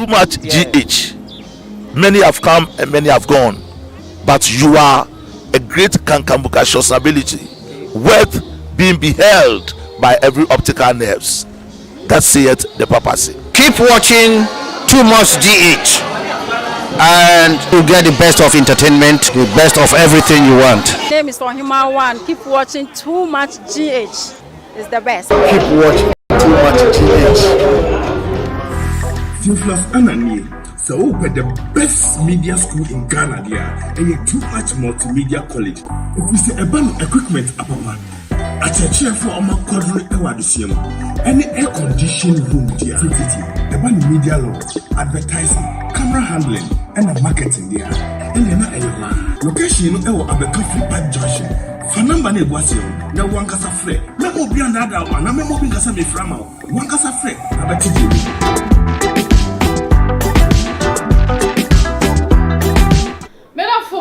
Too much GH. Many have come and many have gone, but you are a great kankambuka ability, worth being beheld by every optical nerves. That saith the papacy. Keep watching Too Much GH, and you get the best of entertainment, the best of everything you want. My name is Ohima One. Keep watching Too Much GH. It's the best. Keep watching Too Much GH. Theophilus Anani, so open the best media school in Ghana there, and a Too Much Multimedia College. If we say about equipment, apapa, at a chair for our quadruple ewadisium, any air conditioned room there, about media law, advertising, camera handling, and the marketing there. And you're not a location, Abeka Flipper Junction. Fanamba ne boasio, na wankasa fre. Na obi another one, na memo bi kasa be frama. Wankasa fre, abati.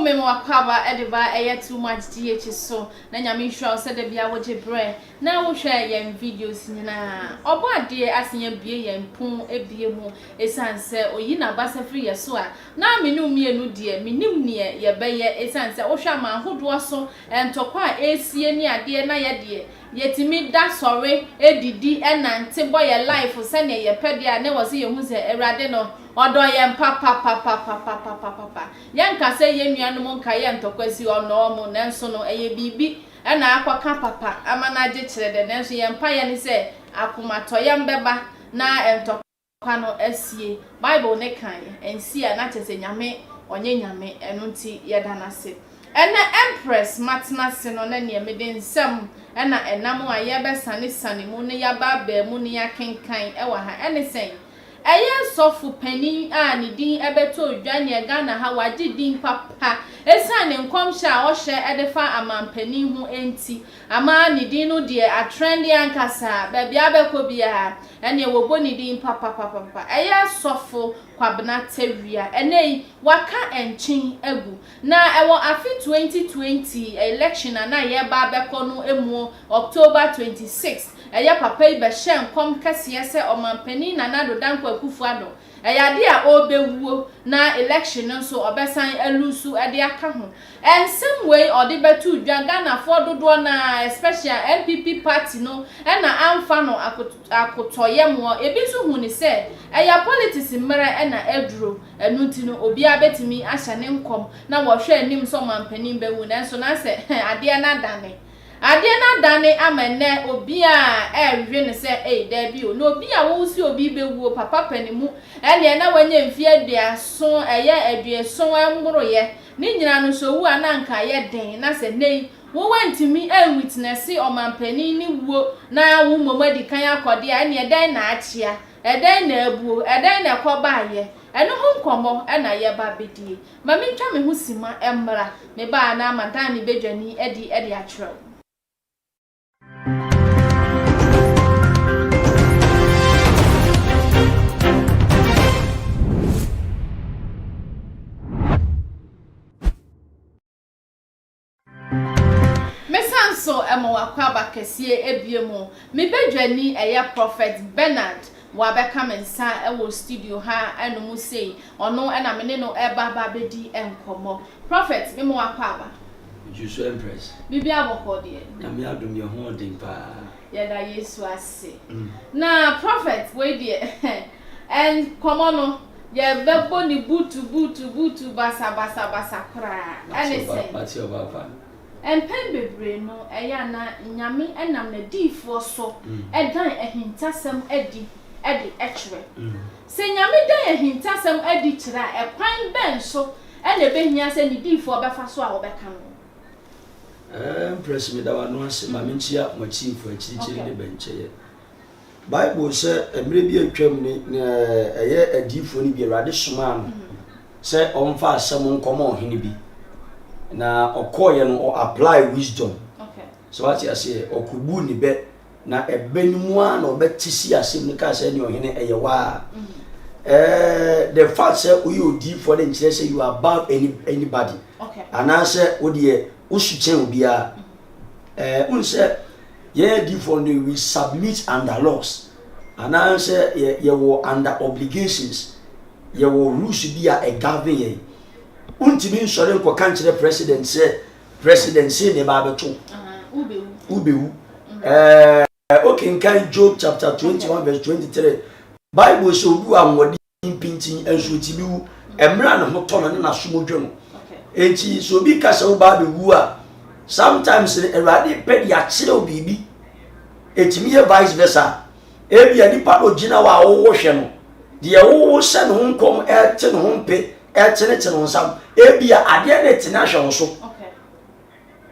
Memo Kwabena ediba Too Much GH so na nyame hwa se da bia woje bre na wo hwa yen videos nyina obo ade asenya bie yen pon ebie mu esanse oyi na basa free yeso a na menu mienu de menim ne ye beye esanse wo hwa ma hodo so entokwa esie ni ade na ye de yetimi da sore edidi enante boye life se ne ye pede a ne wo se ye hu se ewrade no odo yen papa yanka se ye nuanom nka ye ntokwasi ono mo nenso no eye bibi na akwaka papa amana age kire de nenso ye mpa ye ne se akomato ye mbeba na entokwa no asie bible ne kan ensi a na chese nyame onye nyame eno nti ye danase ene empress matna se no na ne mede nsam na enam a ye besane mu ne ya ba ba mu ne ya kenkan e wa ha ene sen eye sofu panin a ne din ebeto odwane Ghana ha waje din papa esane nkomhya o hye edefa amampanin hu enti ama ne din no de a trend yankasa ba bia bekobia ene wobo ne din papa eye sofu Kwabena Tawiah enei waka enchin egu na ewo afi 2020 election na ye ba beko no emu October 26 eye papa ibe hye nkom kase se omampani na nado danko akufuado eyade a obewuo na election nso obesan elusu ede aka ho ensem way ode betu dwa Ghana for dodo na especially NPP party no na amfa no akotoye mo ebisu hu ni se eya politics mmere na eduro enuti no obi abetimi ahya ne nkom na wo hwe anim so omampani bewu nanso na se ade na dane amene obi a ehwe ne se da bi o no obi a wo si obi bewu papa panimu ene na wanye mfi aduaso aduaso amgboroye ni nyina no so wu ananka ye den na se nei wo wantimi witness omampani ni wuo na wo momadi kan akode a ene den na achia eden na abuo eden na kobaye eno ho nkomo na ye ba bedie ma mentwa me ho sima emra me ba na amadani bedwani edi atwere. So emo akwaba kesie ebiemu me bedwani eye Prophet Bernard wa beka mensa ewo studio ha eno mu sei ono na me ne no eba ba bedi enkomo Prophet me mo akwaba Jusu Empress bibi aboko de na me adom ye ho den pa ye da Yesu ase na Prophet we de en komo no ye bebo ni butu basa kra ene say Matthew Papa empen bebre no eya na nyame enam na diifo so edan ehintasem edi echwe se nyame dan ehintasem edi kira ekwan ben so ene behia se ni diifo befa so a obeka no press me that one no ase ma menchia mo chief achirichiri de benche Bible say emre bi atwam ni eye adifo ni bi Awurade soma no say onfa asem nkomo ohene bi na okoye no apply wisdom. Okay. So what you say okubu ni be na ebenimu a na obetisi asem ni ka say ni ohene eye wa. The fact say Odiifour the nkyere say you are above anybody. Okay. And I say odie usuche obia unse ye Odiifour we submit under laws. And I say ye were under obligations. Ye were rules bia e govern ye. Untimi nsore nko kankyere president say ne ba beto ubewu okay kan Job chapter 21 verse 23 Bible say obu amwodi pintin ensuti biwu emra na hoto no na somodwe no enti so bi kasa wo ba bewu a sometimes Awurade pe dia kire obibi etimi ye vice versa ebi ani pa no gina wa wo hwe no de wo se no nkom te no mpe no sam ebia ade na tina hwe so okay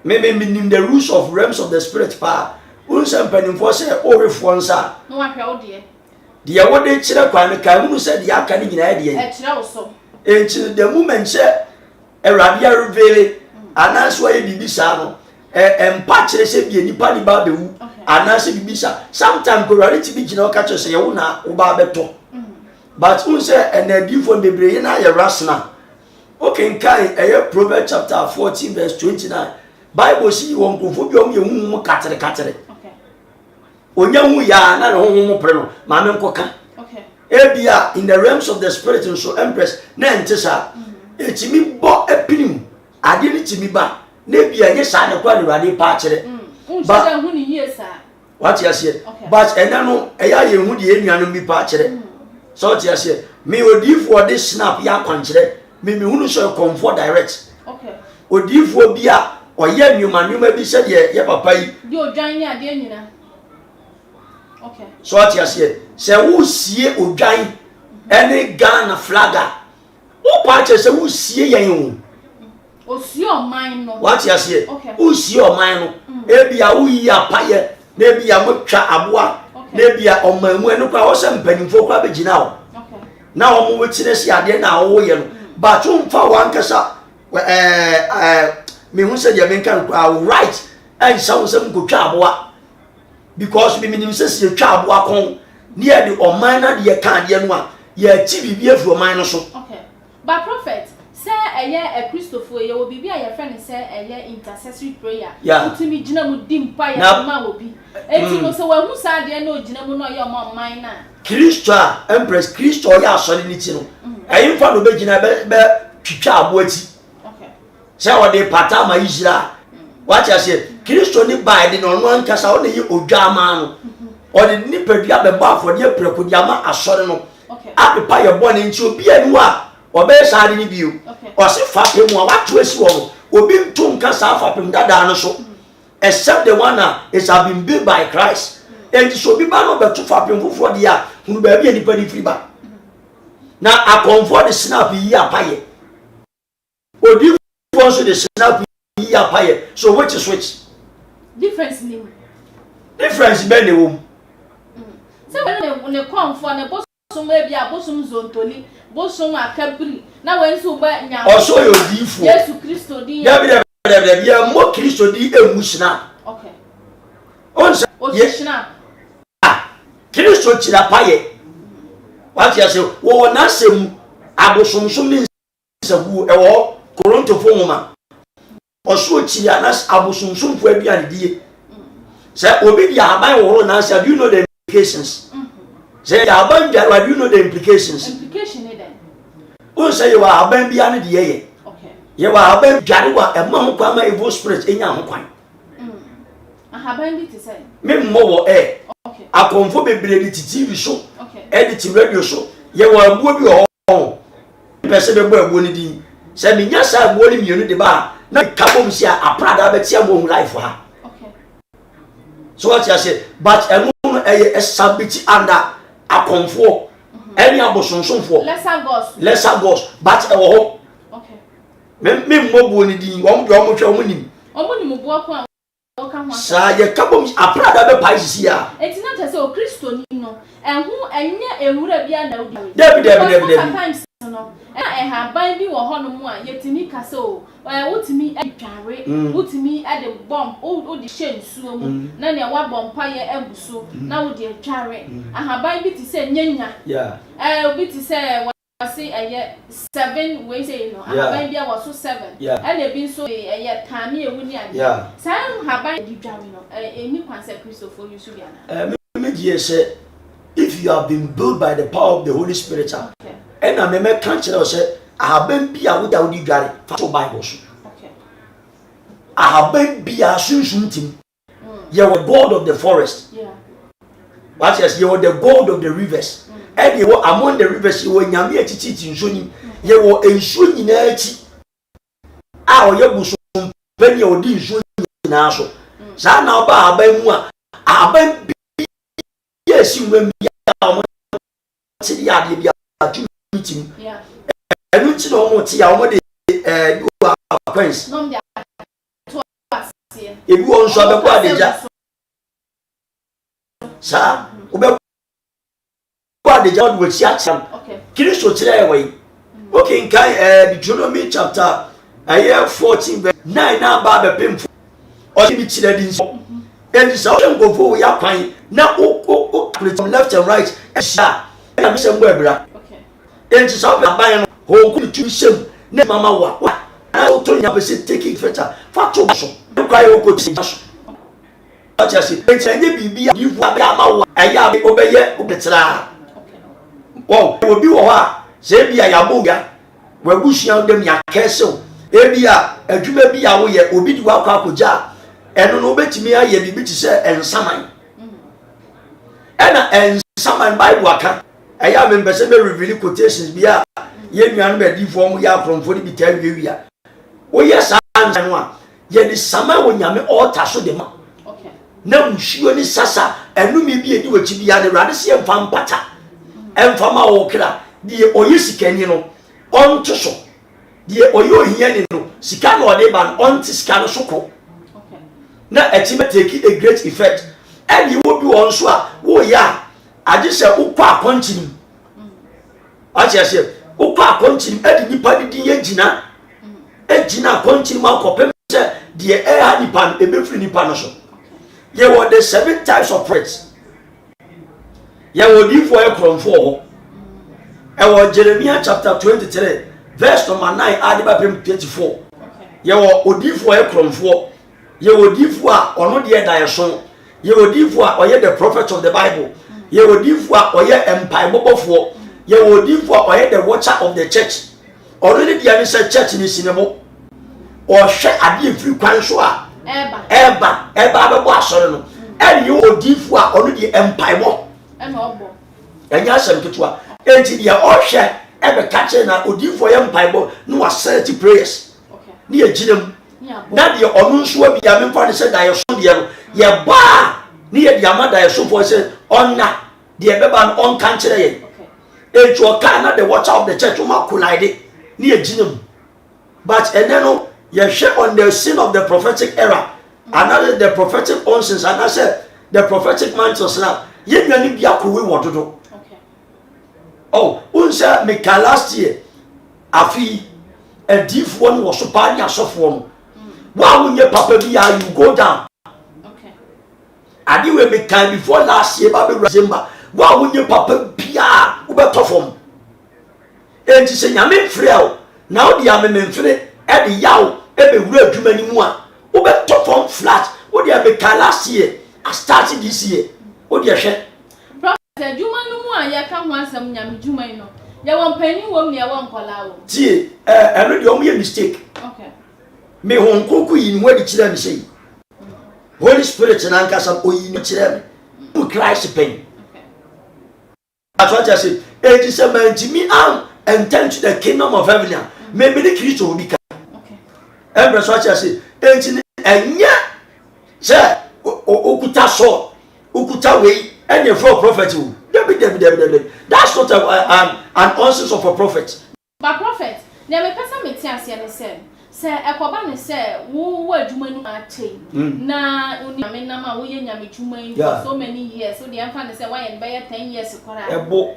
maybe in the rules of realms of the spirit pa unsem panimfo say owefo nsa no wa hwe odie de wo de kire kwan ka hunu say de aka ni gina de e kire wo so enchi the moment say Awurade ya reveal anas wa ye bibisa no empa kire say bi enipa ni ba bewu anas bibisa sometimes ko Awurade ti bi gina o ka cho say ye wo na wo ba beto but unse Odiifour bebre na ye rasna okay kai Proverbs chapter 14 verse 29 Bible see won kofo bi om ye hu katere okay onya hu ya na hu pre no ma me nkoka okay ebia in the realms of the spirit and so empress na ntisa etimi bo epinim ade ni timi ba na bia nye sa ne kwa Awurade pa kire ba hu ni yie sa what you say but ena no eya ye hu de enuanu bi pa kire so what you say me Odiifour this snap ya kwankire me hunu so comfort direct okay Odiifour bia oye nyuma bi se de ye papa yi de odwan ni ade nyina okay so what you say wo sie odwan any Ghana flagger wo pa che se wo sie yen o sie o man no what you say wo sie o man no ebia wo yi apaye na ebia mo twa aboa na ebia o mamu enu kwa wo se mpanimfo kwa begina wo na wo mo wetire si ade na wo ye no ba tu mfa wankasa me hu se de men kan right and so some go twa aboa because me minim se si twa aboa kon near the oman na de kan de no a ye ti bibia fu oman no so okay but prophet say a Christopher ye will be a friend say intercessory prayer utimi gina mu dimpa ya ma obi enti no se wa hu sa de na ogina mu no ye o man na Christo empress Christo ya asori ni ti no ayimfa no be gina be twitwa abo ati okay say what dey pata ma Israel what you say Christo ni by de no no ankasa o ne yi odwa ma no o de ni pedua be ba afode preko dia ma asori no okay apepa ye bo ne nti obi anu a obe saade ni biu o se fapem a watu esi wo obi ntum ka sa fapem dada no so except the one is have been built by Christ and so bi ba no betu fapem fofo dia hunu ba bi enipa ni free ba na akonfo de snap yi apaye Odiifour so de snap yi apaye so which is which difference be ne wo se when ne konfo ne boso maybe a bosom zontoli bosom akabri na wensu ba nya oso yo Odiifour Yesu Kristo di ya mo Kristo di emusna okay onse oshina Kristo chira paye what you say wo na sem abosomsom ni nsabu ewo Korinto fo homa oso chira na abosomsom fo aduane die say obi dia aban wo na say do you know the implications say aban dia do you know the implication then o say you are aban bia ne de ye okay you are aban dware wa e ma ho kwa ma evil spirit enya ho kwan aban bi te say me mo wo okay akonfo bebre di TV so okay edit radio so ye wa abuo bi ho person be boy woni din say me nya sa bo ni mienu de ba na kabom sia aprada be tia mo life ha okay so what you say but enu no e sabiti under akonfo any abosonsonfo lesser gods but e wo ho okay me mo bo ni din wo mo hwe wo nim bo ko sa ye kabom aprada be paisi ya eti na tese o Kristo ni no ehu enye ewura bia na odi David sometimes no ha ban bi wo ho no mu a yetimi kase o wotimi adware wotimi ade bomb o di shensuo mu na ne wa bompa ye ebuso na wo di adware aha ban bi ti se nyanya obi ti se wasi 7 we say no aha ban bia wo so 7 and bi so tami ewu ni ade san ha ban di dware no eni kwanse Kristo for you so bia na me say if you have been built by the power of the Holy Spirit and I me can tell say I have been be a without the gari for Bible so okay I have been be a sunsun team you are God of the forest what yes you are the God of the rivers and you are among the rivers you are nyame atiti nsoni you are ensuo nyina achi a oyebuso peni odi nsuo nyina so sa na oba aban mu a aban yes when we are ti ya de bia meeting enu ti no mo ti ya mo de do acquaintance no dia to asie ebi won so be kwa deja sa obe kwa deja wo ti acham Kristo tire we okay nkai Deuteronomy chapter 14 verse 9 na ba be pemfo o bi tire din so and so go for ya kwan na o from left and right sha na be se mbo ebra and so be aban no ho ku tu shem na mama wa na o to nya be se taking feature fa to so kwa yo ko ti so acha se enye bibia di fu abi ama wa aya be obeye obetira wow obi wo ha se bia ya boga wa bushia dem ya keso ebia adwuma bia wo ye obi di wa kwa akoja eno no betimi aye bibi ti se ensaman ena ensaman Bible aka aya me mbese be reveal quotations bia ye nuan be di form ya kromfo di bitan wiwia wo ye sa no a ye di sama wo nyame altar so de ma okay na muhio ni sasa enu me bi edi wachi bia de rade se emfa mpata emfa ma wo kra di oyi sikani no onto so di oyi ohia ni no sika no de ban onti sika no so ko na etime take a great effect and you will be on so wo ya age se ukwa akonchim ache se ukwa akonchim edi nipa di ye gina ejina akonchim akopem se de e ha nipa ebefri nipa no so ye were the 7 types of praise ye Odiifour ekromfo ho e wo Jeremiah chapter 23 verse number 9 adiba 24 ye wo Odiifour ekromfo ye Odiifour a ono de da yeso ye Odiifour a oye the prophet of the Bible ye Odiifour a oye empire bobofo ye Odiifour a oye the watcher of the church already the ani say church ni sinemo o hwe ade free kwan so a eba bebo asore no and ye Odiifour a ono de empire bo ena obo enya asem ketua enti dia o hwe ebe kache na Odiifour ye empire bo no asserty prayers okay ni aginem na de onu nso abia me mfa ne se da ye so de no ye ba ni ye dia ma da ye so for se onna de beba no on kan kire ye okay eju oka na the watcher of the church ma collide ni aginem but eneno ye share on the sin of the prophetic era another the prophetic nonsense and I said the prophetic mantles now ye nwani bia ko we wododo okay oh unsa me ka last year afi Odiifour no wo so pa nya sofo no wow nye papa bia you go down okay adi we me kan before last year ba be December wow nye papa bia wo be tofom enti se nyame frel na wo dia me mfre e de yaw e be wura adwuma ni mu a wo be tofom flat wo dia be kan last year I started this year wo dia hwe prophet adwuma no mu a ye ka ho asem nyame dwuma no ye won pani wom ne ye won kola wo tie eno de o me mistake okay me hon koku yi ni wadi kira mi sei Holy Spirit na nkasa oyi ni kira mi Christ pen okay that's what I say it is a man to me am enter to the kingdom of heaven maybe the Christ will be okay every such as say enya say okuta so ukuta we and you for prophet that's not an answer of a prophet but prophet na me pesa me tiase ne se ekoba ne se wo adwuma nu ache na uni ame na ma wo ye nyame dwuma for so many years so the amfa ne se why en be 10 years kwara ebo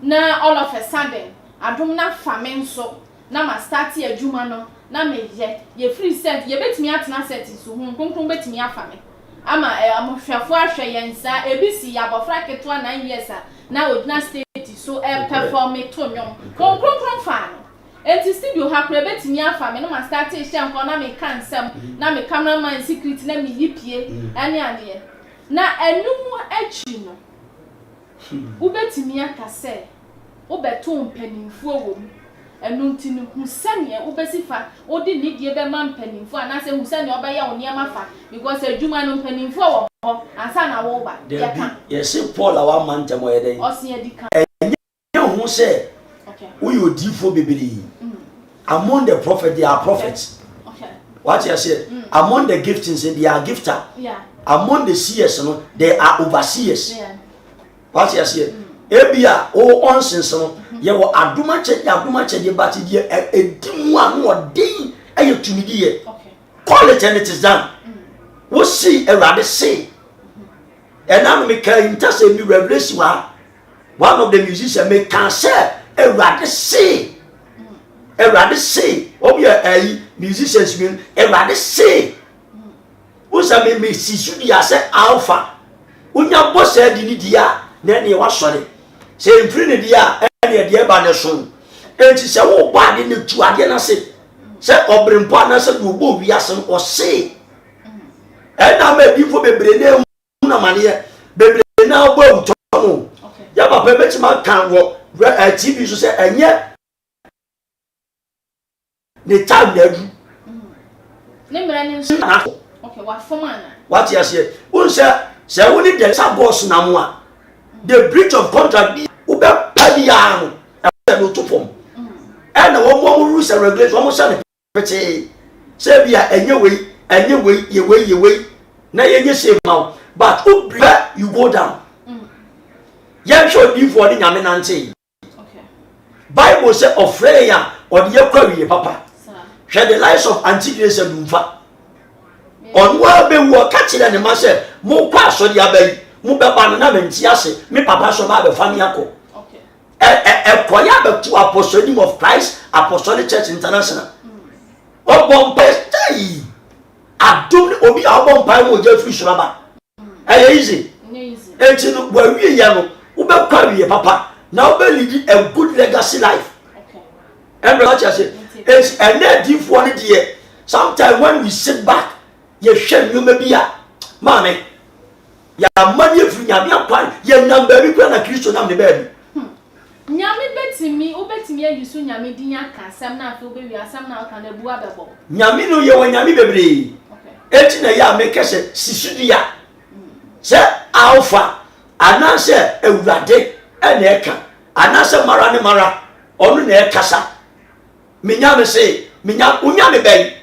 na all of a sudden adom na fame nso na ma start adwuma no na me ye free set ye betimi atena set so hu konkron betimi afame ama amohwefo ahwe yensa ebisi abofra ketwa 9 years na odina state so perform to nyom konkron fa no enti studio ha kra betimi afame no ma start e hye nko na me kansem na me cameraman secret na me yipie ane ane na enum achi no ubetimi akase ubeto mpanimfo wom enunti no husane ubesifa odi nidie be ma mpanimfo anase husane obeye oniema fa because adwuma no mpanimfo wo ho ansa na wo ba yes Paul awa mantamo yeden osia dika enye hu se okay we Odiifour bebeli among the prophets they are prophets okay what you say among the giftings they are gifter among the seers no they are overseers what you say ebia o onsense no ye wo adoma che de bati de edimu anu odin ayetumidi ye okay call it and it is done we see erade say and now me can intercede me revelation one of the musicians me can say erade say obi musicians mean erade say we say me si should ya say alpha unya boss e di ni dia na ne wa sore say free ne dia e de ba ne so enti se wo ba de ne tu ade na se obrempo na se do bo wi ase o se e na ma bi fo bebre na na mane bebre na bo uto no ya ba pe beti ma kan wo TV so se enye ne time na du ne mra ne so okay wa fomana what you say un se woni de sa boss na mo a the breach of contract ube padian e no to pom and wo rules and regulations wo say pete say bia enye we na yenye say ma but you go down ya show before the nyame nante okay Bible say ofreya or the yakwawie papa share the lives of antigrace and umfa on wa be wo ka kire ne ma say mo kwa so dia bai mo be ba na menti ase me papa so ba be fami akọ okay koya be to apostolic of Christ Apostolic Church International obon pastai adom obi obon pai mo je free shaba easy enti no wa wie ya no wo be kwa wie papa now be lead a good legacy life okay and what you say it's and Odiifour ne de sometimes when we sit back ye hwem yo mabia mame ya mani efri nyame akwan ye number bi kwa na Kristo nam ne baabi nyame betimi obetimi ayusu nyame din aka asam na afi obewi asam na aka na bu abebo nyame no ye wo nyame bebre okay eti na ya mekese sisudia se alpha anase ewurade ene eka anase mara ne mara onu na ekasa minyame se unyame bai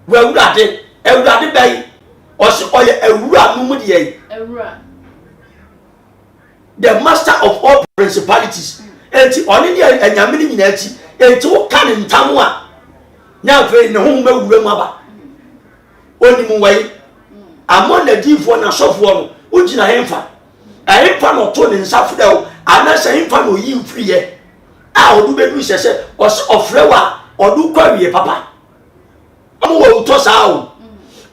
we ewurade bai osi oye ewura numu de yi ewura the master of all principalities enti oni ne anyame ni nyina ati enti wo ka ne ntam a nya fe ne ho mawura mu aba oni mu wai amon na Odiifour na sofo no ugina hemfa ahemfa no to ne nsafo o anasa hemfa no yi mfriye a odu bedu sese ofrewa odu kwawie papa amu wo uto sa o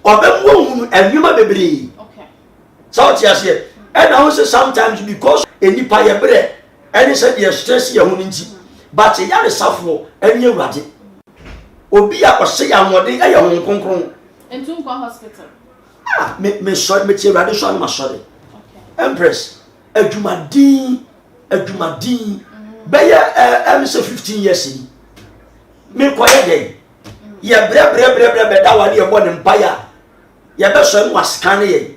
obemwo hunu enwuma bebre okay so ti ase and I say sometimes because enipa ye bre any say the stress ye hunu nti but ya re safo eni awurade obi a kwose ya nwode aye hon konkron entum kwa hospital me so me ti awurade so na sorry okay empress adwumadin beye am say 15 years ni me koye dey ye bre da wale ye bo ne mpaya ye be so nwa scan ye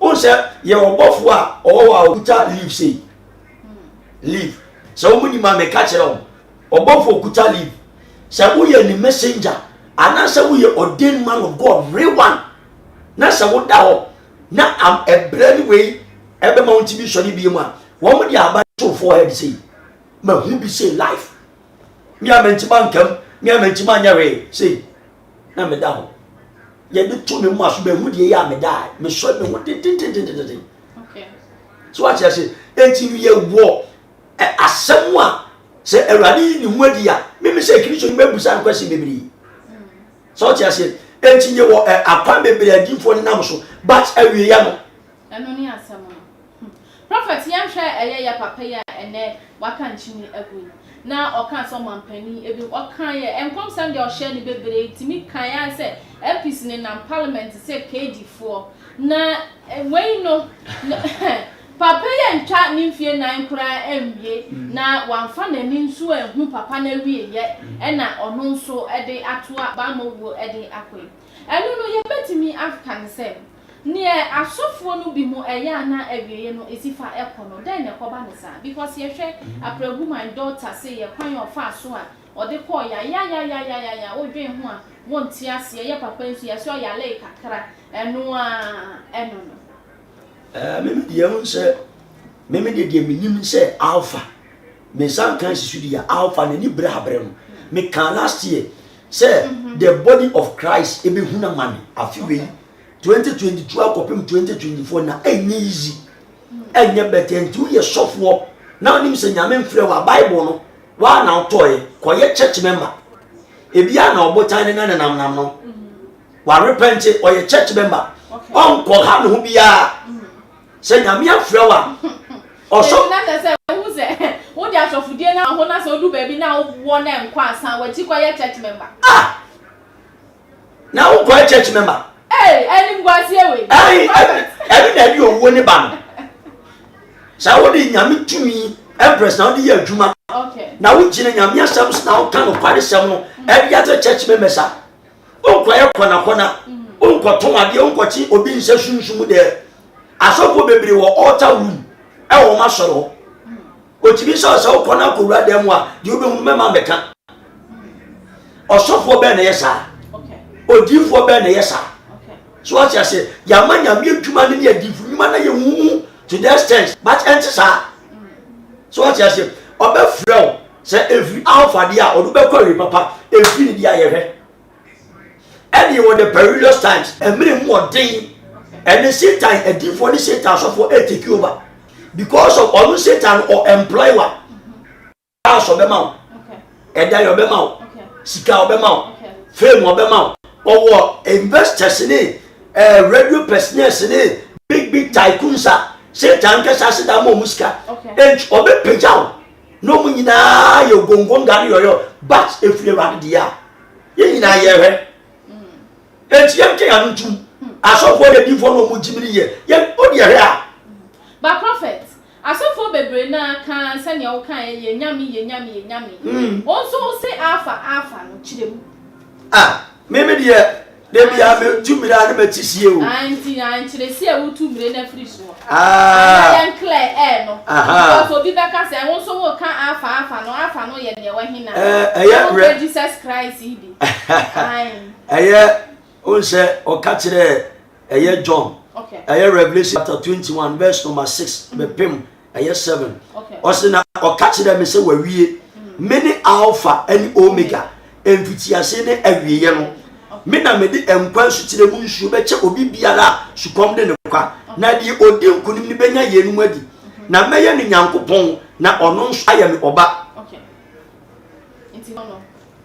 o se ye obofo a o wa uta leave say leave so many man me catch them obofo kuta leave say we are the messenger and say we are ordained man of God real one na say wo da ho na am a brand way ebe ma won ti bi so ni bi mu a wo mo di aba to forehead say ma hu bi say life me amantima nkam me amantima nyare say na me da ho ye de to me mu aso be hu de ya me da me so me hu tin okay so what you say enti ye wo asem a say awurade ni hu adi a me say Kristo ni mebusa nkwasi bebiri so what you say enti ye wo akwan bebiri adifo nam so but awie ya no eno ni asem prophet yan hwe ya papa ya ene waka nchini agu na oka so mampani ebi oka ye enkom sande o share ni bebere timi kan ya say MPs ni na parliament say KD4 na wey no papa ya ntwa ni mfie nan kura emwie na wanfa na ni nso ehu papa na wie ye na ono nso de atoa ba mo wo de akoi eno no ye betimi African say ne asofo no bi mu eya na awieye no esifa ekono den ne koba ne sa because ye hwe apragu my daughter say ye kwan of fa so a ode ko ya odwen ho a wonti ase ye papa nsu ye so ya le kakra eno no meme de yun say meme de minim say alpha me san kan sisudi ya alpha ne ni brabrem me kan last year say the body of Christ ebe huna mani afiwe 2022 akopem 2024 na enye easy enye better ntu ye sofo na onim se nyame mfre wa bible no wa na otoye koye church member ebia na obotan ne na nam no wa repent oye church member on ko ha no bia se nyame afre wa oso na se hu se wo dia sofudie na ho na se odu ba bi na wo na nkwa asan wa ti koye church member na wo koye church member any ngwasi ewe every day you owo ni ba no sa wo di nyame tumi empress na wo di adwuma okay na wo gine nyame asem na wo kan kware sem no every other church members a o kwaye kona o nkoton ade o nkochi obi nse sunsun de asofo bebre wo altar room e wo ma soro o tibi so so kona ko wura dem a de obi hu mema meka osofo be na yesa okay Odiifour be na yesa so what you say yamanya me adwuma ne adifu nyuma na ye hu to the extent but entisa so what you say obefrɛ say every alpha dia odu be kwari papa every dia ye hwɛ any with the perilous times emre mu odin and the Satan adifu ni Satan so for take over because of all Satan or employer so be ma okay eda yo be ma okay sika o be ma okay fame o be ma or investors ni radio personals ni big tycoons Satan ka sase da mo musika and obe pejaw no mu nyina ye gongon gari yoyo but efire wade dia ye nyina ye hwe etiem ke anu tum asofo de difo no mu jimiri ye odi ye hwe a ba prophet asofo bebre na kan se ne o kan ye nyame onso se alpha no chirem meme de bia me tumira na matisie o anti chiresi e wutumire na free so yan clear no because obi beka se onso wo kan alpha no ye ne wa hina Jesus Christ ibi onse o ka kire John okay Revelation chapter 21 verse number 6 be pem 7 okay o se na o ka kire me se wa wie many alpha and omega emfitiase ne awieye no me na me di enkwan su kire mu nsu be che obi biara sukom de ne kwa na di odi nkunim ni benya ye nu adi na meye ni nyankopon na ono nso aye me oba okay inti no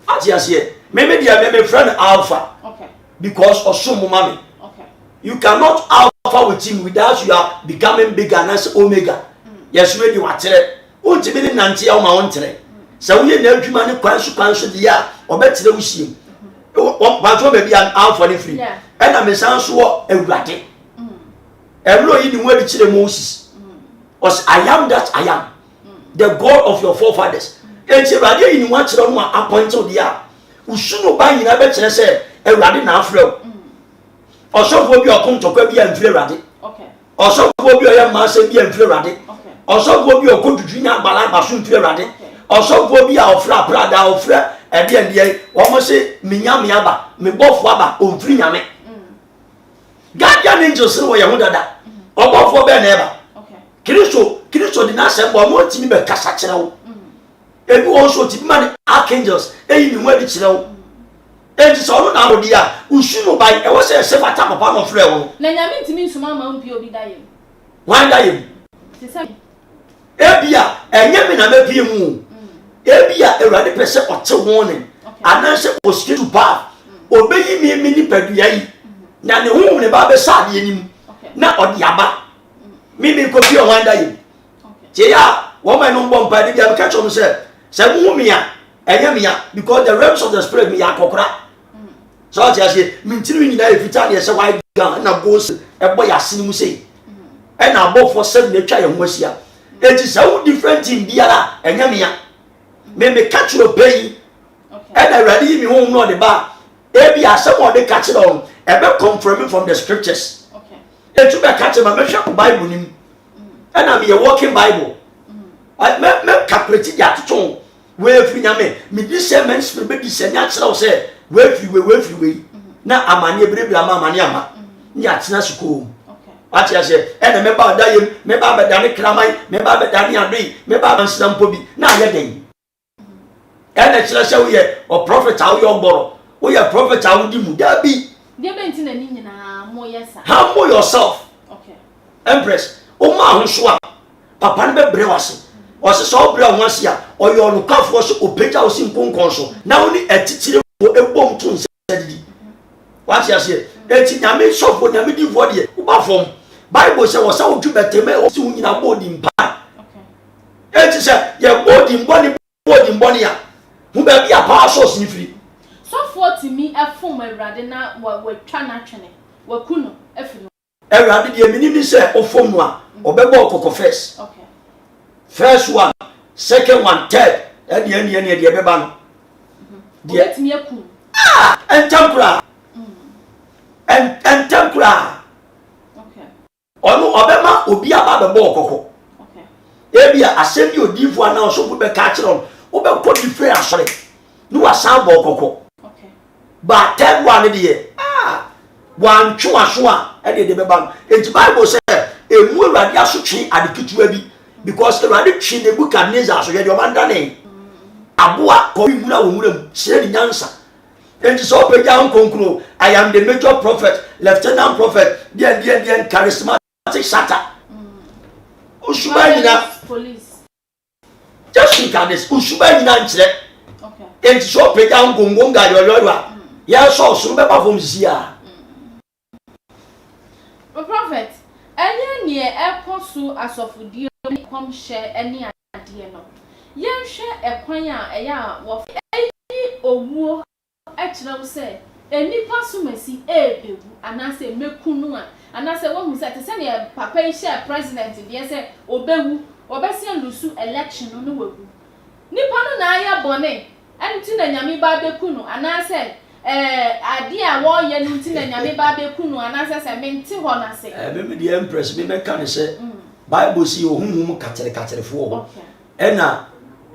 atiase me di me friend alpha okay because osum mama okay you cannot alpha with him without you are becoming bigger as omega yes we di watere o ti bi ni nante ya o ma won tere se wo ye na adwuma ne kwan so dia obetere wo hiem ba to be an alpha ni free and na me san so awurade ebro yi ni wadi kire Moses os I am that I am the God of your forefathers and awurade yi ni wa kire no appointed dia usuno ba nyina be kire se awurade na afrɛ osofo bi okontokwa bi amfire awurade okay osofo bi oyɛ maase bi amfire awurade Osofo bi okodudu nya agbalagba so mfiri Awurade. Osofo bi a ofra prada ofra ede wo se minyame aba me bofo aba omfiri nyame. Guardian angels no ye ho dada. Obofo be na eba. Kristo di na se bo no timi be kasa kire wo. Ebi won so timi man archangels eyi ni wadi kire wo. Enti so no na odi a usu no bai e wo se fata papa no frɛ wo. Na nyame ntimi nsuma ma mpi obi da yem. Wan da yem. Ebia enye me na mapie mu. Ebia Awurade pese ote won ananse posture ba obeyi mi ni padua yi na ne hu ne ba be sa de anim na odi aba mi ko bi o wan da yem. Tie ya wo man no mbom pa de bia ka chom se mu mi a enye mi a because the realms of the spirit mi akokora. So I say mintiri nyina efita ne se why gan na boss ebo ya sinimu sei e na abo for 7 na twa ye ho asia enti se wo different in biara enya me ya me catch your pay and I ready me home no de ba e bia se mo de catch on e be confirming from the scriptures. E tu be catch ma me hwe Bible nim and am ye walking Bible I me calculate ya to we free nyame me this men spirit be dis nya kire o se we free na amane ebrebra ma amane ama nya tena suko. Ati ase ene me ba da yem me ba be da ne kramai me ba be da ne adoi me ba nsam pobi na ye den ene kire se wo ye o prophet awo yo gboro wo ye prophet awo di mu da bi de be ntina ni nyina mo yesa humble yourself. Empress o ma ho so a papa ne be bre wase o se so bre ho ase a o yo no kafo so o peja o sin konkon so na wo ni atitire wo ebom to nse didi. What you say? Eti nyame sofo nyame di vodie uba form Bible say wo sa odwu beteme o si nyina body mpa. Eti say ye body mboni ya hu ba bia power source ni free so 40 mi afom Awurade na wa twa na twene wa kuno afiri Awurade de minim ni say ofom no a obebo okoko first. First one, second one, third eni de beba no de etimi akun entamkura entamkura onu obema obi aba bebo okoko ebia asem bi Odiifour na so be ka kire on wo be ko different asore no wasan bo okoko ba third one de wan twa so a e de beba no enti Bible say emu Awurade asotwe adeketua bi because Awurade twi ne buka neza so ye de obanda ne aboa ko wura wo muram sire ni nyansa enti so peja nkonkro I am the major prophet lieutenant prophet the charismatic shatter usuba nyina police just look at this usuba nyina nchire enti so peja ngongo ga yoyo a ya so so be ba fom sia prophet enye ne ekosu asofudie kom she eni ade no yenhwe ekwan a eya wo owuo ekire wo se enipa sumasi ebewu anase mekunu a anase wo hu se te se ne papa yi share president de se obewu obese lusu election no wagu nipa no na aya bone enti na nyame ba bekunu anase ade a wo ye no enti na nyame ba bekunu anase se menti ho na se me the empress me meka ne se Bible say ohunhum katere fo ena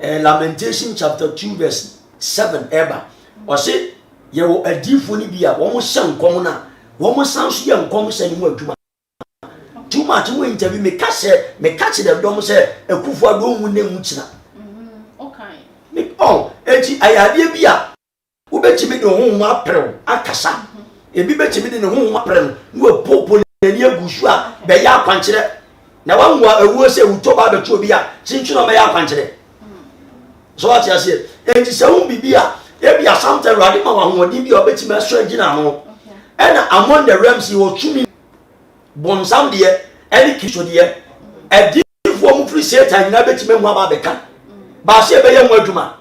Lamentation chapter 2 verse 7 eba o se ye wo Odiifour ni bia wo mo hyenkom na wo mo sanso ye nkom se ni mu adwuma too much we interview me catch the dom say ekufo ado hu na mu kina okay me eti ayade bia wo betimi de honhum aprel akasa ebi betimi de honhum aprel wo popo ni agusu a be ya kwankire na wanwa ewuo se utoba betu obi a chinchu no be ya kwankire so what you say enti se hu bibia ebia sometimes Awurade ma wa hoɔden bi obetimi aso agina no and among the realms he was tumi bonsam de any Kristo de Odiifour mu free Satan na betimi mu aba beka ba se be ye mu adwuma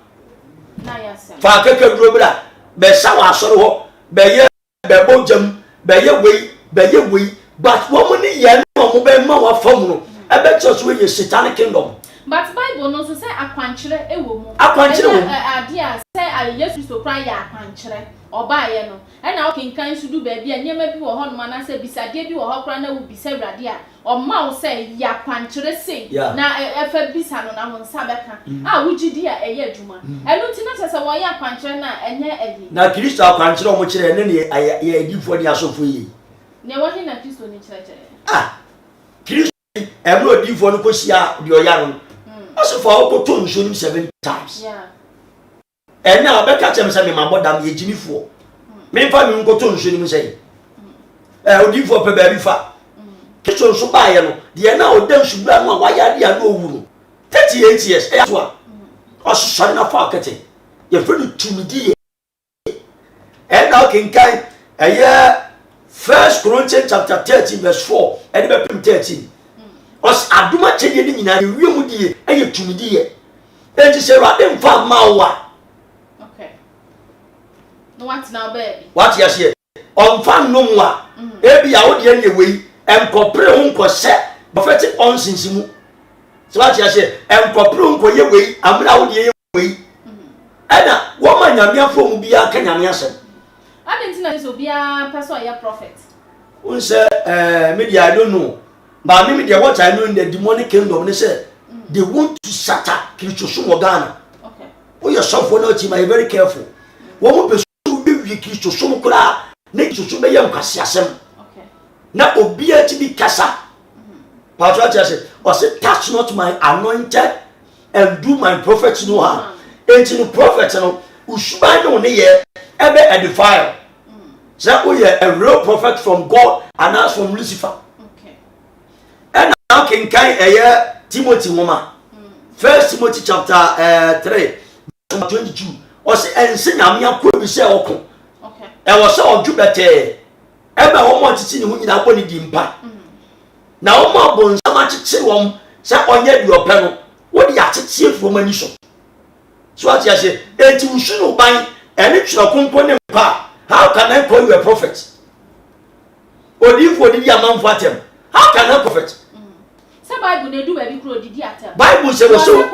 na yasa fa keke duro bra be sa wa asɔre hɔ be ye be bojam be ye wei but wo mu ni ye no mo be ma wa fam no ebe church we ye satanic kingdom but Bible no so say akwankyere ewo mu akwankyere wo ade radia say I Jesus to cry ya kwankyere oba ye no e na okenkan su du ba bia nyema bi wo ho no na say bisade bi wo ho kra na wo bisa radia o ma wo say ya kwankyere sei na efa bisa no na ho nsa beka wugidi a eye adwuma enu ti na say wo ya kwankyere na enye eyi na Kristo kwankyere o mo kire ne ya edifo ni asofo yi ne wo hin na Kristo ni kire Kristo ebro odifo no ko sia de oyaro asofo okoto nso nim 7 times and now beka chem say me mabodam ye jimifo me fa me nkoto nso nim say odifo pe ba bi fa Kristo nso ba ye no de na odam subra no wa ya de no owuru 38 years e so a osori na fa akete ye free tumidi and now kinkai First Corinthians chapter 13 verse 4 and 13 os aduma cheye ni nyina wiemu die eye tumidi ye enti se rade mfa mawa okay no what now baby what yes here on fan no mwa ebi ya wo de ne wei enkopre ho nkose prophetic onsinsimu so what yes here enkopre ho nkoye wei amra wo de wei ana wo ma nyame afom bia ka nyame asem adentina so bia person ya prophet unse media I don't know but me what I know in the demonic kingdom they say they want to shatter Christian Ghana. Okay. Oh yourself for not team are very careful. One more person will be Christian kura next to be young Cassiasem. Okay. Now obia to be Cassa. Pastor said, or say touch not my anointed and do my prophets no harm. And to the prophets no ushuba no ne ebe edify. So we are a real prophet from God and us from Lucifer. And now can Timothy woman. 1 Timothy chapter 3 verse 22. Or say and sing a mere query say okay. And was so jubete. Emma woman to see who in a body dimpa. Now my bones so much say one say on your panel. What the attitude for manisho. So what I say, and you should buy and it's your component part. How can I call you a prophet? Odiifour did your man for them. How can I prophet? Say Bible they do every crow did atem. Bible say so.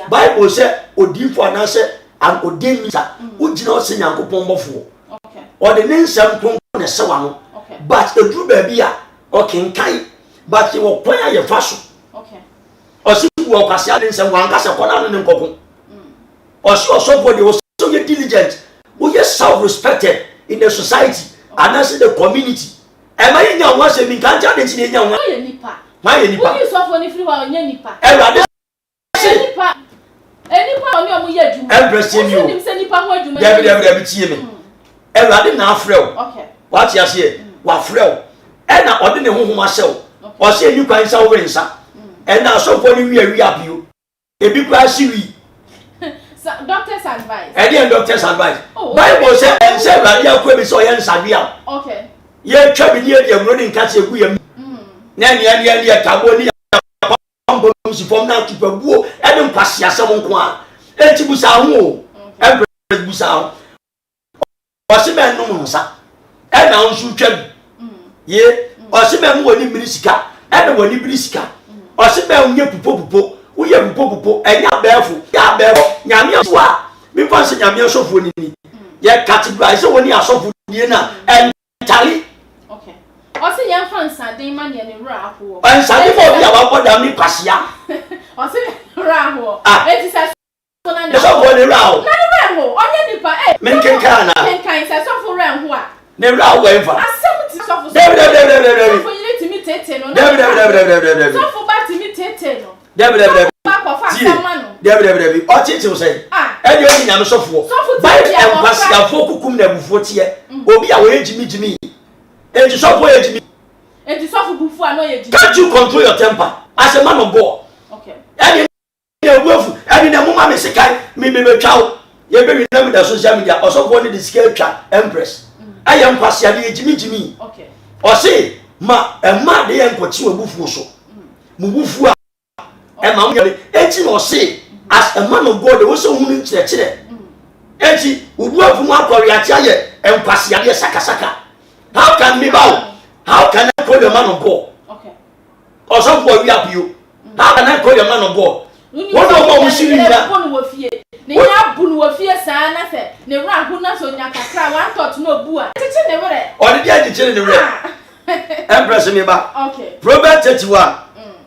Bible say Odiifour na say an odemisa ugina say Nyankopon bofo. Okay. Or the name sam kon na se wa no. Okay. But e dru ba bia o kenkai but you will plan your fashion. Okay. O si wo kwase ade nsem wan kasa kona no ne nkopon. O si so for the so you diligent. We are self-respected in the society and also the community. Am I in your once a big country? I didn't know why you nipa. Why you nipa? You suffer if you are any nipa. Nipa. Any part of your year. Empressing you. Everybody now frail. Okay. What you say? What frail? And I order home myself. Or say you can sell winsa. And now so for we are you. A big class you. Doctor's advice. And doctor's advice. Bible says and say radio kwemi so yen sabia. Okay. Ye twabi near the running catch a guya. Nanya kaboni pambo si form now to pebuo and pass ya some kwa. And tibusa ho. And busa. Osimen no monsa. And now should twabi. Ye osimen woni minisika. And woni binisika. Osimen nye pupo. We have popo and ya bearful, ya bear, Yamia swa. Me fancy Yamia so for me. Yet categorize when you are so for dinner and tally. Okay. Also, young fans are day money and a raffle. And Sunday for me about what I mean, Passia. Also, raffle. It is a so for the row. No, on your nipa, men can can. And kind of so for round what? Never away for. Debi o tete say e dey nyame sofo by em pasia fokukum na bufo tie obi a wo ejimi enti sofo bufu a no ejimi. Can't you control your temper as a man of God? Okay. And you go and na mama me sekai me betwa ye be na me social media osofo ni the scale twa empress I am pasia dey ejimi. Okay. O say ma dey enkochi we bufu so mu bufu a e ma mo enti no say as a man of God, they also want to church. Enti, ubu afumu akori ati aye empasi ade sakasaka. How can me bow? How can I call your man of God? Okay. Or some boy we up you. How can I call your man of God? What do you want to see? ne ya bu no wa fie saa na se ne wura hu na so nya kakra one thought no bu a tete ne wure o de dia gichire ne wure empress me ba okay Proverbs 31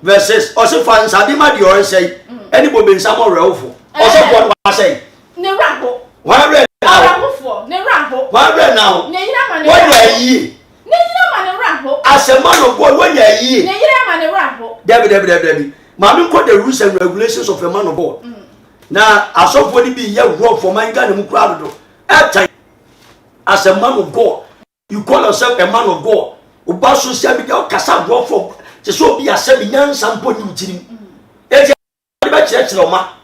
verses o se fa nsade ma de o say any bo be nsamo rewfo o so bo wa say ne wura ho wa re ne wura ho wa re now ne yira ma ne wa ya yi ne yira ma ne wura ho as a man of God when ya yi ne yira ma ne wura ho Debbie mami ko the rules and regulations of a man of God na asofo ni bi ye rock for man ga ne mu kura do as a man of God you call yourself a man of God uba social media kasa rock for se so bi asem nyansa mpo ni utirim e je ba chire o ma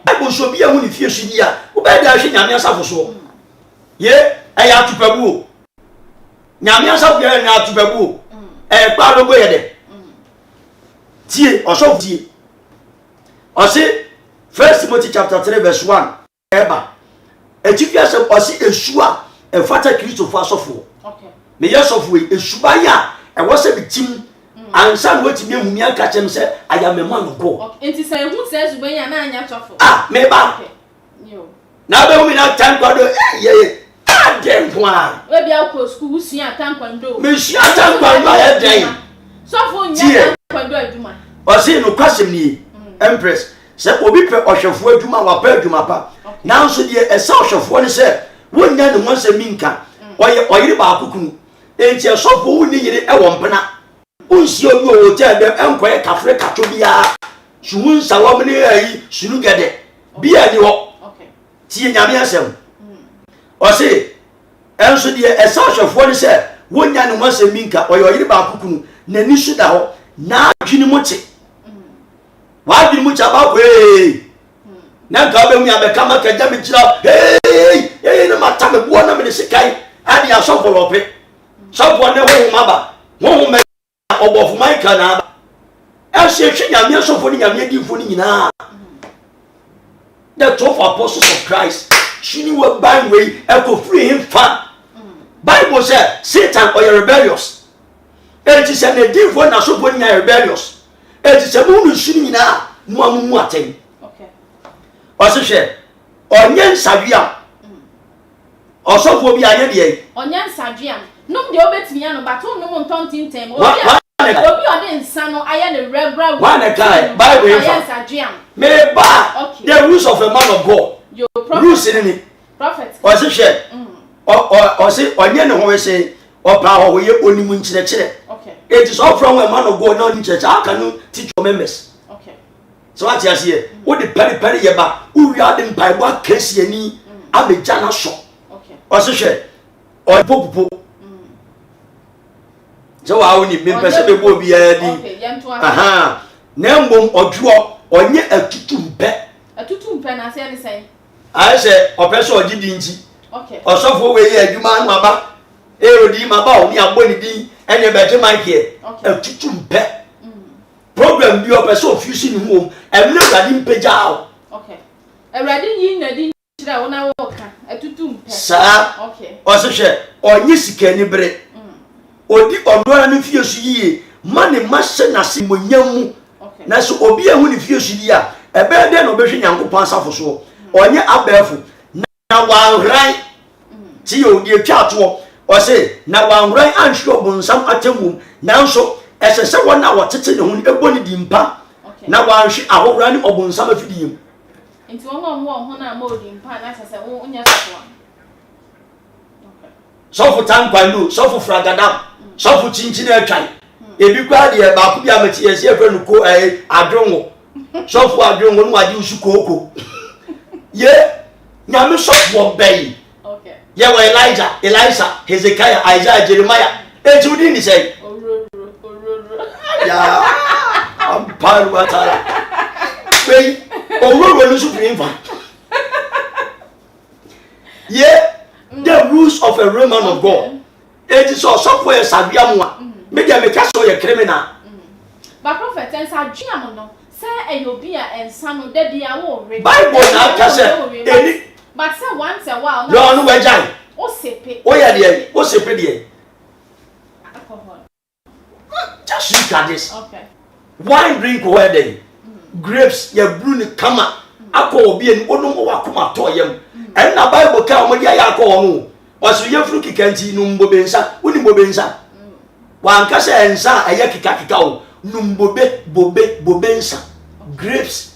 Bible so bi ehun ni fie su dia wo ba dia hwe nyame asafo so ye e ya tupabu nyame asafo ya na tupabu e pa logo ye de tie osof tie osi 1 Timothy chapter 3 verse 1 eba etifia se osi esua e fata Kristo fo asofo okay me yesofo esuba ya e wo se bitim ansa no timi ehumi aka chem se ayamema no go okay enti se hu se esuba ya na anya chofo me ba okay yo na be humi na time kwado ye adem kwa we bia ko school usia tankwando me sia tankwando ya den sofo nya tankwando aduma osi no kwasem ni empress se obi pe ohwefo aduma wa pa aduma pa nanso de esa ohwefo ne se wonya ne wonse minka oyire ba akukunu enti esofo woni yire e wo mpena unsi obi o hotel dem enkoye kafre kacho bia suhun sawam ne ayi sunu gede bia ni ho okay tie nyame asem osi enso de esa ohwefo ne se wonya ne wonse minka oyire ba akukunu na ni su da ho na adwini mote wa adwini mo chaba ko na ka be mu ya be kama ka jam gira na mata me bo na me sekai adi asofo lope sofo ne ho maba ho me obofu maika na e se hwe nyame asofo ni nyame difo ni nyina the 12 apostles of Christ shini wa ban we e ko free him fa Bible say Satan or rebellious it is an difo na sofo ni rebellious it is a mu shini nyina mu amu aten okay osi hwe onye nsadua osofo bi anye de onye nsadua num de obetimi ya no bato num ntontinten obi ode nsa no aye ne regular one kai Bible onye nsadua me ba the rules of a man of God yo prophet rules ni prophet osi hwe osi onye ne ho we say opa ho ye onimu nchire okay it is all from a man of God now in church how can you teach your members okay so what you say wo de peri ye ba wo wi ade mpaibo akesi ani abeja na so okay osi hwe popo so wa woni me pese be bo bia di okay yento aha na mbom odwo onye atutumpe na se ni sai ai se opese ogidi nji okay osofo we ye adwuma no aba odi ma ba oni agboni din enye beje mike atutumpe program bi opese ofisi ni hom emle gadi mpeja okay ewradi yin na di kira wona wo ka atutumpe sa okay osehwe onye sikani bere odi odora ni fiesu yiye mane mahye na se monyamu na so obi ehu ni fiesu dia ebe de no behwe nyankopon asafo so onye abefu na wanran ti odi atwato o se na wanran anhwe obunsam atemum nanso esese wona wotete ne hu eboni dimpa na wanhwe ahowra ni obunsam afidiem enti won ho na ma odimpa na sese wo nya safo sofu tankwandu sofu fragadam sofu chinchine atwan ebi kwa de ba ku bia mati ese efre no ko adwonwo sofu adwonwo no ade usu koko ye nyame sofu obey okay ye wa Elijah Hezekiah Isaiah Jeremiah ejudi ni say ya amparu atara wey ororo no su fi nfa ye the rules of a Roman of God it is also for a sabiamwa media make us a criminal but prophet and sabiam no say eyobia ensa no de dia wo re Bible na ka say any but say once a while no wejan o sepe o ya de o sepe de alcohol just look at this okay wine drink where they grapes ya blue ni kama akọ obi en onum wakoma toyem en na bible ka omodi aya akọ onu oso yefuru kikanti numbobensa uni bobensa wanka se ensa eye kika o numbobensa grapes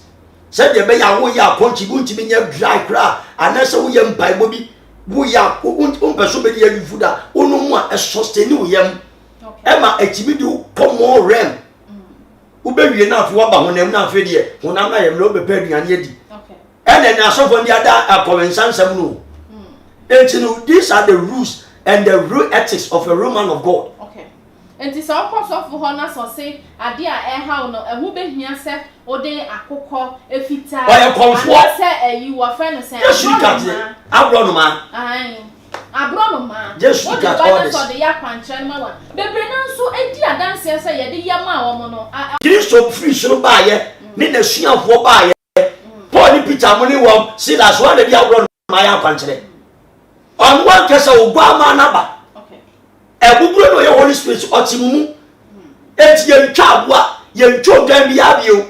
se de be ya wo ya konchi bunti bi nya dry cra anase wo yem bible bi wo ya umpeso be ya yufuda onum a sustain wo yem ema etibidu common realm ubewie na afi waba honam na afi de honam na yem lo be pa aduane adi ene na asofo ndi ada akowensansam no these are the rules and the real ethics of a Roman of God. Okay. Enti so okosofo ho na so se ade a eha no ehu behia se ode akokọ efita oye konfo se eyi wo fa no se abronoma abronoma just look at all this. So the yakwanche ma wa bebre na nso edi adanse se ye de yam a wo mo no Kristo free suru ba ye ni na suafo ba ye Paul ni Peter mo ni wo see that's why the abronoma yakwanche on one case ogwa ma na ba ebuburo no ye Holy Spirit otimumu eti ye ntwa aboa ye ntwa gan bi abio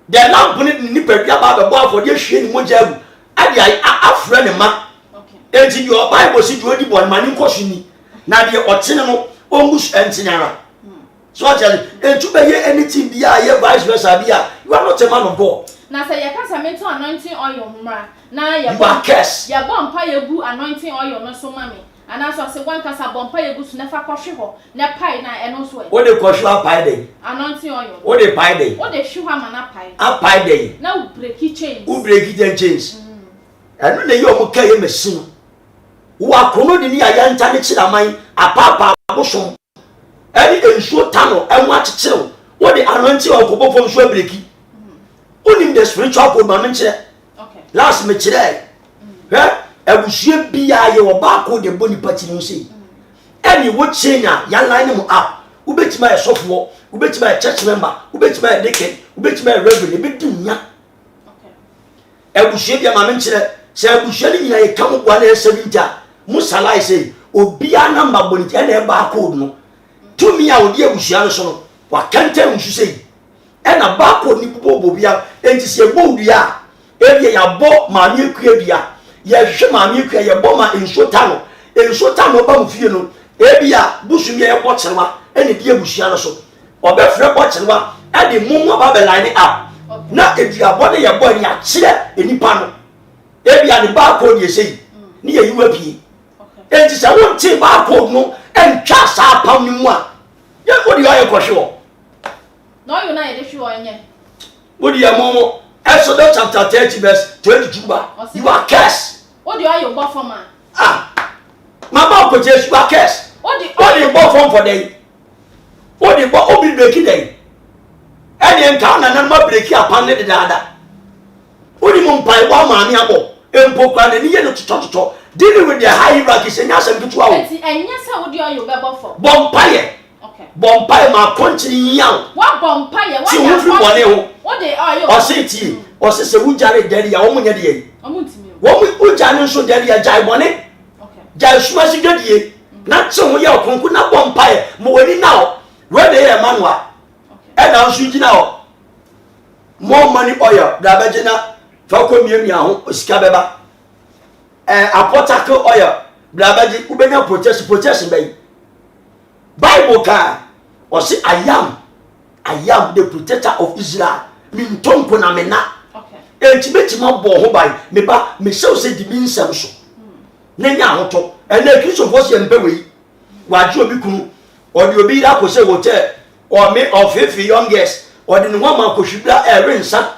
the lamp ni pedua ba be bo afọ de hwie ni moja agu ade afra ne ma enti your Bible si do di bon mani nkosuni na de otene no ongus entinara so actually entu be ye anything bi a ye vice versa bi a you are not a man of God na say ye kasa mentu anointing oil mra na ye bompa ye gu anointing oil no so mame ana so se wan kasa bompa ye gu so na fa kohwe ho na pai na eno so e wo de kohwe pai dey anointing oil wo de pai dey wo de hwe ha mana pai pai dey na u break chains enu na ye omo ka ye machine wo akono de ni ayanta ne kiraman apapa abosom eni ensuo tano enwa kyekyere wo de anointing oil ko bofo nsuo breki unim the spiritual code ma menche last me kire ebusue bia ye wo ba ko de boni pati no sei eni wo chenya ya line mu up ubetima e sofo ubetima e church member ubetima e deacon ubetima e reverend ebedunya ebusue bia ma menche se ebusue ni nyina ye kam kwa na 70 musalai sei obia number boni e na e ba code no tumi a odi ebusue no so no wa kante nsu sei e na ba code ni bobo bia enti se ebodua e ya bo ma mi ekua bia ye hwe ma mi ekua ye bo ma enso tano ba mu fie no e bia busumi ye bo kyerwa e ne di ebusua no so obefre bo kyerwa e de mumu ba be line up na eduabo ne ye bo ni a kyere enipa no e bia ne ba code ye sei ni ye yiwa pie enti se won ti ba code no entwa sa pam ni mu a ye odi aye kohwe no you na ye de hwe onye odi ya momo Exodus chapter 30 verse 22 ba you are cursed what do you go for man mama ko Jesus you are cursed what do go for them what do go obi break them eni enka na ma break apan ne dada odi mo mpai wa ma mi abo empo kwa ne ye no tototo dealing with the hierarchy say nya sem tuwa o enya say what do you go for bompaye bompaye ma kontiri yan wa bompaye wa ti wo fi bone ho what dey ayo o se ti o se se wujare deri ya wo munya de yi omuntimi wo wujare nso deri ya jai bone jai suma si gedie na che ho ya okonku na bompaye mo wani na o we dey e manwa e na nso gina o more money oil da ba gina fa ko miamia ho osika beba apotako oil da ba gi ubenya protection bai Bible ka o say I am the protector of Israel min tonko na mena enti betima bo ho bai me ba me show say di min sam so na nya hoto ene Kristo fo se mpewei wa ji obi kunu o di obi ra ko se hotel o me of youngest o di no ma ko hwibra rensa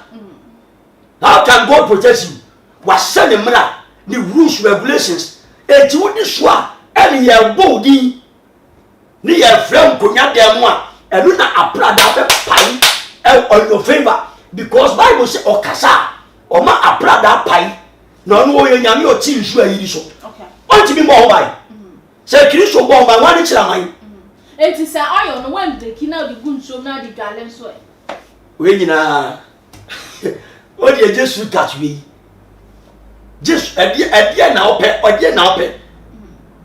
how can God protect you wa send mra the rules regulations enti wodi so a ene ye bodi ni ye frem konya dem a enu na aprada be pai on your favor because Bible say okasa o ma aprada pai na onu o ye nyame o ti nsu ayiri so o ti bi mo ho bai say Kristo bo bai wani kira man enti say oyo no wan de kina di gunso na di galen so we nyina o di Jesus catch we Jesus edi na ope odi na ope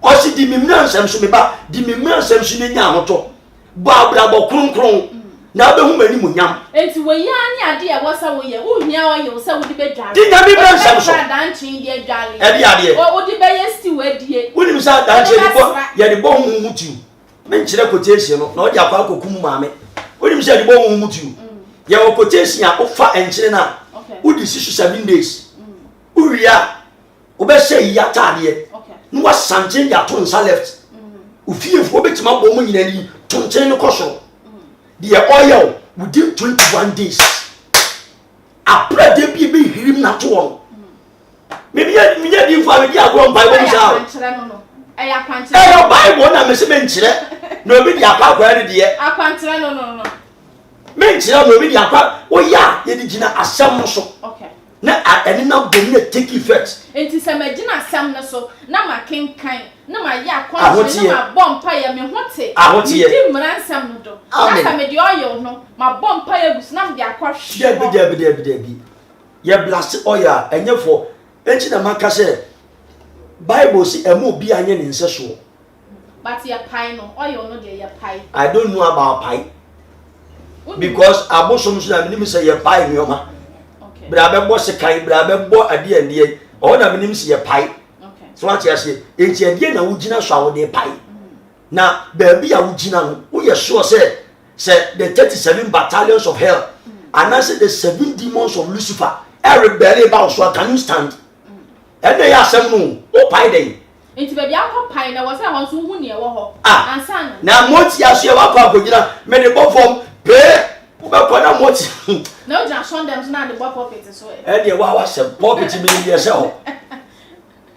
o si di mimna nsem so me ba di mimna nsem so nya hoto ba bra bo kronkron na be hu mani munyam enti we ya ni ade e wo sa wo ye wo hia o ye wo sa wo di be dware di nya bi ben sam so dan chin di dware e di ade wo di be ye sti we die woni mi sa dan chin bo ye di bo hu mutu me nkyere quotation no na o di akwa akokum maame woni mi sa di bo hu mutu ye wo quotation a ofa enkyere na wo di 7 days uria wo be say ya tade no wa sanchen ya to nsa left ufiefo betima bo mu nyina ni tonchen no koso the oil within 21 days après de bi hirim na to on me biya di fa me di agro mpa bo sa eya kwanche bible na me se me nkyere na obi di akwa akwa ne de akwanche no me nkyere na obi di akwa o ya ye di gina asem so na eni na bo me take effect enti se ma gina asem ne so na ma kenkan na ma ya kwanche na ma bompa ya me hote di mran asem no do na ka me di oil no ma bompa ya gus na me di akwa hwe bi ye blast oil enye for enti na maka se bible si emu bi anye ne nse so but ya pai no oil no de ya pai I don't know about pai because abosom so na me say ye pai mi oma bra be bo se kan bra be bo ade ande o na me se ye pai so what you say enti ade na wo gina so a wo de pai na ba bi a wo gina no wo ye sure say the 37 battalions of hell and I say the 7 demons of Lucifer every belly about so can you stand and they are some no o pai dey enti ba bia ko pai na wo say won so hu ne wo ho ansan na moti aso ye wa kwa gina me de bo form pe wo ba kwa na moti na o ja shon dem so na de bo pocket so e de wa se pocket me ye se ho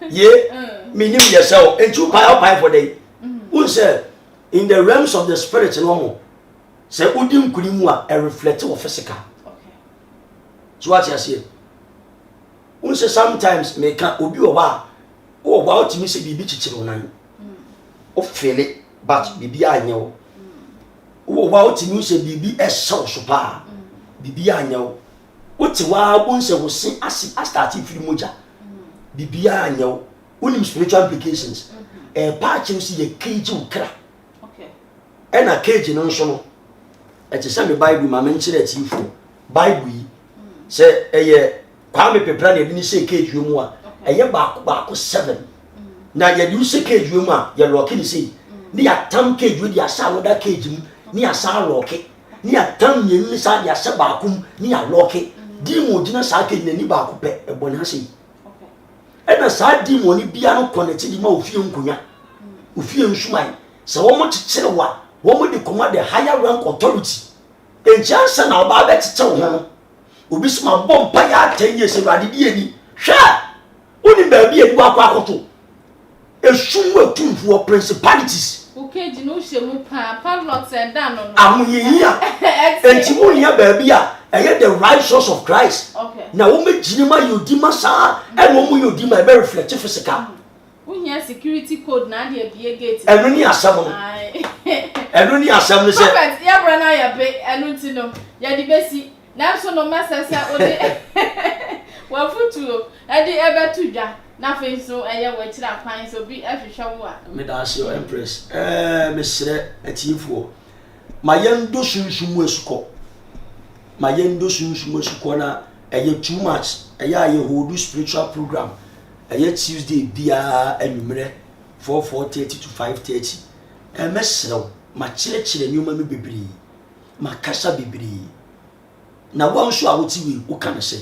ye me nim ye se ho enti o pai for day who say in the realms of the spirit no mo say odi nkurimu a reflect of physical so what you say who say sometimes me can obi o ba o wa o timi se bibi chichiro nan o feel it but bibi anyo o wa o timi se bibi e so so pa bibi anyo o ti wa bo nse wo sin asi start firi moja bibi anyo unim spiritual implications pa che si ye cage ukra e na cage no nso no e ti se me bible ma men kire ti fu bible yi se eye Kwame pepra na bi ni se cage mu a eye ba ko 7 na ye di se cage mu a ye lock ni se ni ya tam cage we di asa wo da cage mu ni asa lock ni ya tam ye ni sa di asa ba kum ni ya lock di mo di na sa cage na ni ba ko pe e boni ha se e na sa di mo ni bia no connect di ma ofie nkunya ofie nsumai se wo mo chichire wa wo mo di command the higher rank authority enjansa na ba be chiche wo ho obi sma bompa ya 10 years awade di ani hwa oni ba bi adu akwa akoto esum atunfo principalities okay di no shemu pa padlock said da no amuyiya enti mo nya ba bi a eye the right source of Christ na wo megini ma yodima sa e no mo yodima e be reflect physical unya security code na de bie gate enu ni asam no enu ni asam no se prophet ya bra na ya be enu ti no ya di besi na so no masasa ode wa futu ade ebe tudwa na fe so eye wa kira kwan so bi ahwehwe wo a me da se empress me sere atifo ma yendo sunsumu esuko ma yendo sunsumu esuko na eye too much eye aye hold spiritual program eye Tuesday bia anumre 4:30 to 5:30 me sere ma kire nyoma me bebiri ma kasa bebiri na wan so a woti we wo kan se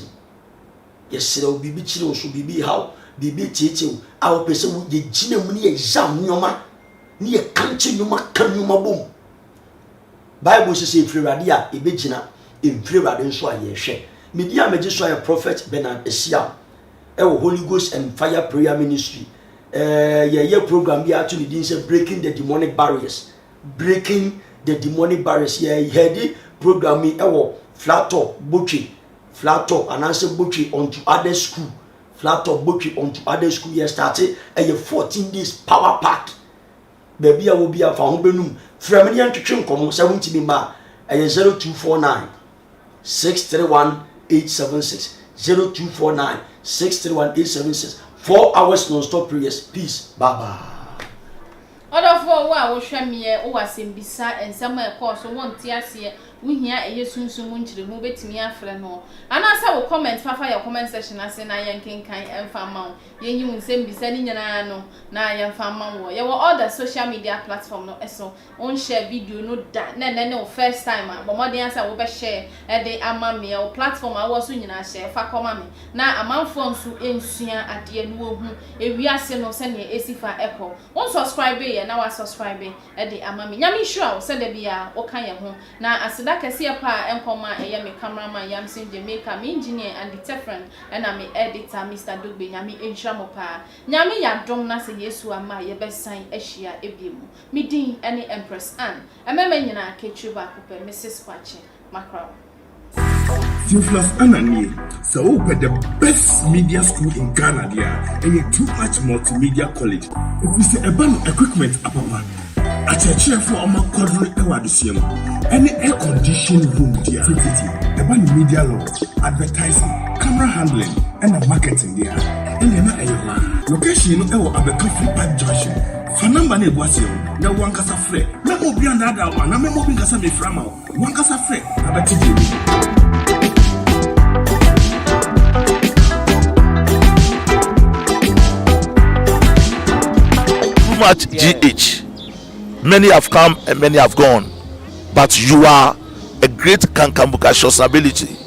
yesere obibi kire wo so bibi haw bibi tietie a wo pese wo ye gina mu ne ye jam nyoma ne ye kanche nyoma kan nyoma bom bible says infrewade a ebe gina infrewade nso a ye hwe media meje so a prophet Bernard Esia e wo Holy Ghost and Fire Prayer Ministry ye program bi atu ni din say breaking the demonic barriers ye headi program mi e wo flat top botchi and answer botchi onto other school flat top botchi onto other school ye started a 14 days power pack baby a will be a fa ho benum from any twetwe nkomo 70 ma 0249 631 876 0249 631 876 4 hours non-stop prayers. Peace. Bye bye. Order for wa wo hweme ye wo wasembisa ensema e course won ti ase wohia eye sunsun mu nkyire mu betimi afre no anasa wo comment fafa your comment section ase na yenkenkan emfa ma wo yenyi wo nsem bisa ni nyana no na yemfa ma wo ye wo other social media platform no eso on share video no da na wo first time but more than say wo be share e de ama me wo platform a wo so nyina share fa koma me na amanfo nso ensua ade no wo hu ewiase no se ne esifa eko won subscribe ye na wa subscribe e de ama me nyame sure wo se de bia wo kan ye ho na aseda kese pa enkoma eye me cameraman Yamsin Jamaica me engineer and the different and me editor Mr. Dogbe nyame ensua mo pa nyame ya dom na se Yesu ama ye besan ehia ebiemu me din ene Empress Ann emema nyina ketru ba ko Mrs. Kwache Macron. Theophilus Anani, so the best media school in Ghana there, and a too much multimedia college. If we say a band equipment apapa, a chair for a quadruple ewadisium, any air conditioned room there, a band media law, advertising, camera handling, and a marketing there. And you're not a location at the coffee pipe junction. Fanamba ne boasio na wankasa frɛ na obi andada ma na memo bi nkasa me frama wankasa frɛ abati bi too much GH. Many have come and many have gone, but you are a great kankambuka ability.